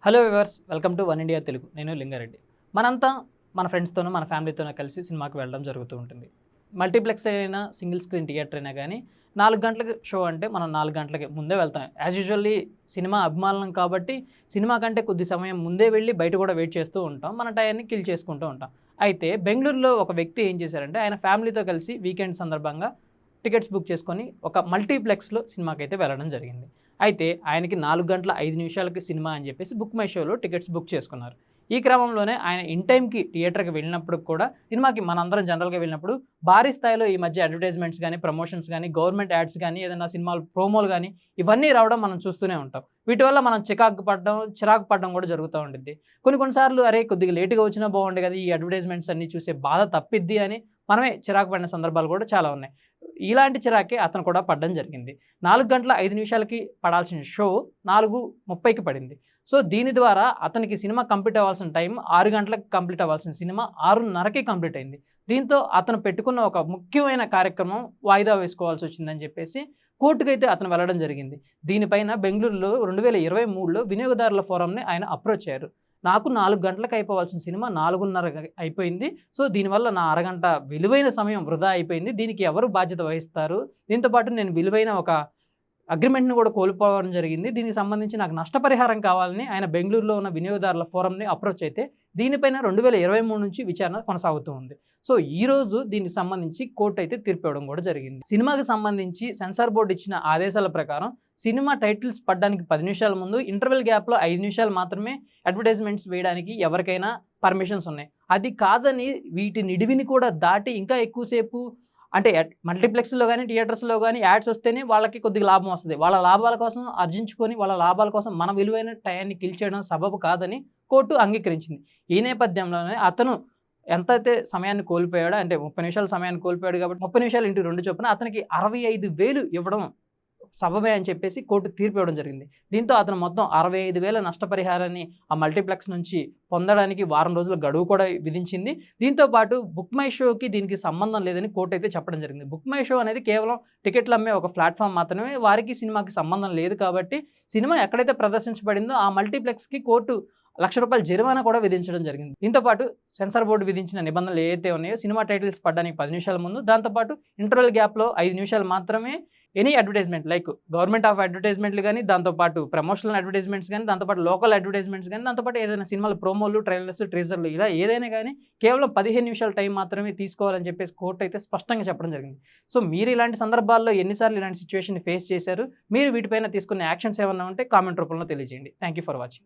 Hello viewers, welcome to one India Telugu. నేను లింగారెడ్డి. మనంతా మన ఫ్రెండ్స్తోనూ మన ఫ్యామిలీతోనూ కలిసి సినిమాకి వెళ్ళడం జరుగుతూ ఉంటుంది. మల్టీప్లెక్స్ అయినా సింగిల్ స్క్రీన్ థియేటర్ అయినా కానీ 4 గంటలకి షో అంటే మనం 4 గంటలకి ముందే వెళ్తాం. యాజ్ యూజువల్లీ సినిమా అభిమానులం కాబట్టి సినిమా కంటే కొద్ది సమయం ముందే వెళ్ళి బయట కూడా వెయిట్ చేస్తూ ఉంటాం. మన టయాన్ని కిల్ చేసుకుంటూ ఉంటాం. అయితే బెంగళూరులో ఒక వ్యక్తి ఏం చేశారంటే ఆయన ఫ్యామిలీతో కలిసి వీకెండ్ సందర్భంగా టికెట్స్ బుక్ చేసుకొని ఒక మల్టీప్లెక్స్‌లో సినిమాకైతే వెళ్ళడం జరిగింది. అయితే ఆయనకి 4 గంటల 5 నిమిషాలకి సినిమా అని చెప్పేసి బుక్ మై షోలో టికెట్స్ బుక్ చేసుకున్నారు. ఈ క్రమంలోనే ఆయన ఇన్ టైమ్‌కి థియేటర్‌కి వెళ్ళినప్పుడు కూడా సినిమాకి మనందరం జనరల్‌గా వెళ్ళినప్పుడు భారీ స్థాయిలో ఈ మధ్య అడ్వర్టైజ్మెంట్స్ గానీ, ప్రమోషన్స్ గానీ, గవర్నమెంట్ యాడ్స్ గానీ, ఏదైనా సినిమాలు ప్రోమోలు గానీ ఇవన్నీ రావడం మనం చూస్తూనే ఉంటాం. వీటి వల్ల మనం చిరాకు పడడం కూడా జరుగుతూ ఉండిద్ది. కొన్ని సార్లు అరే కొద్దిగా లేట్‌గా వచ్చినా బాగుండు కదా! ఈ అడ్వర్టైజ్మెంట్స్ అన్నీ చూసే బాధ తప్పిద్ది అని మనమే చిరాకు పడిన సందర్భాలు కూడా చాలా ఉన్నాయి. ఇలాంటి చిరాకే అతను కూడా పడడం జరిగింది. 4 గంటల 5 నిమిషాలకి పడాల్సిన షో 4:30కి పడింది. సో, దీని ద్వారా అతనికి సినిమా కంప్లీట్ అవ్వాల్సిన టైం 6 గంటలకు కంప్లీట్ అవ్వాల్సిన సినిమా 6:30కి కంప్లీట్ అయింది. దీంతో అతను పెట్టుకున్న ఒక ముఖ్యమైన కార్యక్రమం వాయిదా వేసుకోవాల్సొచ్చిందని చెప్పేసి కోర్టుకైతే అతను వెళ్ళడం జరిగింది. దీనిపైన బెంగుళూరులో 2023లో వినియోగదారుల ఫోరంని ఆయన అప్రోచ్ అయ్యారు. నాకు 4 గంటలకు అయిపోవాల్సిన సినిమా 4:30కి అయిపోయింది. సో, దీనివల్ల నా అరగంట విలువైన సమయం వృధా అయిపోయింది. దీనికి ఎవరు బాధ్యత వహిస్తారు? దీంతో పాటు నేను విలువైన ఒక అగ్రిమెంట్‌ని కూడా కోల్పోవడం జరిగింది. దీనికి సంబంధించి నాకు నష్టపరిహారం కావాలని ఆయన బెంగుళూరులో ఉన్న వినియోగదారుల ఫోరంని అప్రోచ్ అయితే దీనిపైన 2023 నుంచి విచారణ కొనసాగుతూ ఉంది. సో, ఈరోజు దీనికి సంబంధించి కోర్టు అయితే తీర్పు ఇవ్వడం కూడా జరిగింది. సినిమాకి సంబంధించి సెన్సార్ బోర్డు ఇచ్చిన ఆదేశాల ప్రకారం సినిమా టైటిల్స్ పడడానికి 10 నిమిషాల ముందు ఇంటర్వెల్ గ్యాప్‌లో 5 నిమిషాలు మాత్రమే అడ్వర్టైజ్మెంట్స్ వేయడానికి ఎవరికైనా పర్మిషన్స్ ఉన్నాయి. అది కాదని వీటి నిడివిని కూడా దాటి ఇంకా ఎక్కువ సేపు అంటే మల్టీప్లెక్స్‌లో గానీ, థియేటర్స్‌లో గానీ యాడ్స్ వస్తేనే వాళ్ళకి కొద్దిగా లాభం వస్తది. వాళ్ళ లాభాల కోసం ఆర్జించుకొని, వాళ్ళ లాభాల కోసం మన విలువైన టయాన్ని కిల్ చేయడం సబబు కాదని కోర్టు అంగీకరించింది. ఈ నేపథ్యంలోనే అతను ఎంతైతే సమయాన్ని కోల్పోయాడో అంటే 30 నిమిషాల సమయాన్ని కోల్పోయాడు కాబట్టి 30 నిమిషాలు ఇంటూ 2 చొప్పున అతనికి 65,000 ఇవ్వడం సబబే అని చెప్పేసి కోర్టు తీర్పు ఇవ్వడం జరిగింది. దీంతో అతను మొత్తం 65,000 నష్టపరిహారాన్ని ఆ మల్టీప్లెక్స్ నుంచి పొందడానికి వారం రోజుల గడువు కూడా విధించింది. దీంతో పాటు బుక్ మై షోకి దీనికి సంబంధం లేదని కోర్టు అయితే చెప్పడం జరిగింది. బుక్ మై షో అనేది కేవలం టికెట్లు అమ్మే ఒక ప్లాట్‌ఫామ్ మాత్రమే. వారికి సినిమాకి సంబంధం లేదు కాబట్టి సినిమా ఎక్కడైతే ప్రదర్శించబడిందో ఆ మల్టీప్లెక్స్‌కి కోర్టు రూ. 1,00,000 జరిమానా కూడా విధించడం జరిగింది. దీంతో పాటు సెన్సార్ బోర్డు విధించిన నిబంధనలు ఏవైతే ఉన్నాయో సినిమా టైటిల్స్ పడడానికి 10 నిమిషాల ముందు, దాంతో పాటు ఇంటర్వెల్ గ్యాప్‌లో 5 నిమిషాలు మాత్రమే any advertisement like government of అడ్వర్టైజ్మెంట్‌లు గానీ, దాంతో పాటు ప్రమోషనల్ అడ్వర్టైజ్మెంట్స్ గానీ, దాంతో పాటు లోకల్ అడ్వర్టైజ్మెంట్స్ గానీ, దాంతో పాటు ఏదైనా సినిమాల ప్రోమోలు, ట్రైలర్స్, టీజర్లు ఇలా ఏదైనా గానీ కేవలం 15 నిమిషాల టైం మాత్రమే తీసుకోవాలని చెప్పేసి కోర్టు అయితే స్పష్టంగా చెప్పడం జరిగింది. సో, మీరు ఇలాంటి సందర్భాల్లో ఎన్ని సార్లు ఇలాంటి సిట్యుయేషన్‌ని ఫేస్ చేశారు? మీరు వీటిపైన తీసుకున్న యాక్షన్స్ ఏమన్నా ఉంటే కామెంట్ రూపంలో తెలియజేయండి. Thank you for watching.